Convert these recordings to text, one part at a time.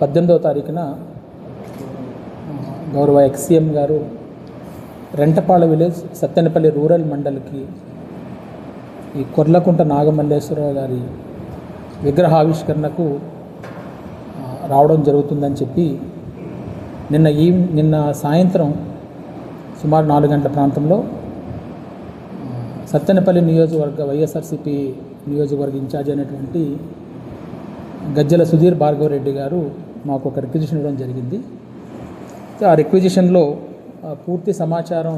18వ తారీఖున గౌరవ ఎక్స్సీఎం గారు రెంటపాళ విలేజ్ సత్తెనపల్లి రూరల్ మండల్కి ఈ కొర్లకుంట నాగమల్లేశ్వరరావు గారి విగ్రహావిష్కరణకు రావడం జరుగుతుందని చెప్పి నిన్న సాయంత్రం సుమారు 4 గంటల ప్రాంతంలో సత్తెనపల్లి నియోజకవర్గ వైఎస్ఆర్సీపీ నియోజకవర్గ ఇన్ఛార్జ్ అయినటువంటి గజ్జల సుధీర్ భార్గవరెడ్డి గారు మాకు ఒక రిక్విజిషన్ ఇవ్వడం జరిగింది. ఆ రిక్విజిషన్లో పూర్తి సమాచారం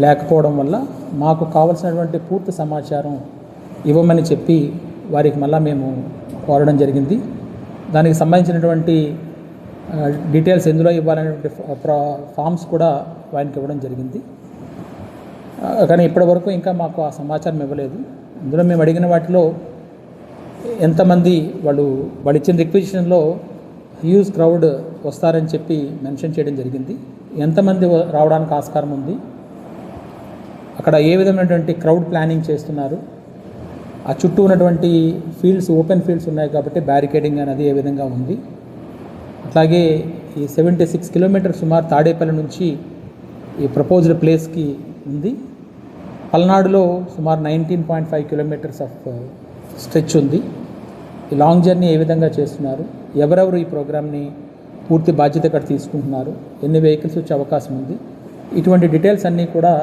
లేకపోవడం వల్ల మాకు కావాల్సినటువంటి పూర్తి సమాచారం ఇవ్వమని చెప్పి వారికి మళ్ళీ మేము కోరడం జరిగింది. దానికి సంబంధించినటువంటి డీటెయిల్స్ ఎందులో ఇవ్వాలనేటువంటి ఫామ్స్ కూడా ఆయనకి ఇవ్వడం జరిగింది. కానీ ఇప్పటివరకు ఇంకా మాకు ఆ సమాచారం ఇవ్వలేదు. అందులో మేము అడిగిన వాటిలో ఎంతమంది వాళ్ళు ఇచ్చిన రిక్విజిషన్లో హ్యూజ్ క్రౌడ్ వస్తారని చెప్పి మెన్షన్ చేయడం జరిగింది. ఎంతమంది రావడానికి ఆస్కారం ఉంది, అక్కడ ఏ విధమైనటువంటి క్రౌడ్ ప్లానింగ్ చేస్తున్నారు, ఆ చుట్టూ ఉన్నటువంటి ఫీల్డ్స్ ఓపెన్ ఫీల్డ్స్ ఉన్నాయి కాబట్టి బ్యారికేడింగ్ అనేది ఏ విధంగా ఉంది, అట్లాగే ఈ 76 కిలోమీటర్స్ సుమారు తాడేపల్లి నుంచి ఈ ప్రపోజ్డ్ ప్లేస్కి ఉంది. పల్నాడులో సుమారు 19.5 కిలోమీటర్స్ ఆఫ్ స్ట్రెచ్ ఉంది. ఈ లాంగ్ జర్నీ ఏ విధంగా చేస్తున్నారు, ఎవరెవరు ఈ ప్రోగ్రామ్ని పూర్తి బాధ్యత ఇక్కడ తీసుకుంటున్నారు, ఎన్ని వెహికల్స్ వచ్చే అవకాశం ఉంది, ఇటువంటి డీటెయిల్స్ అన్నీ కూడా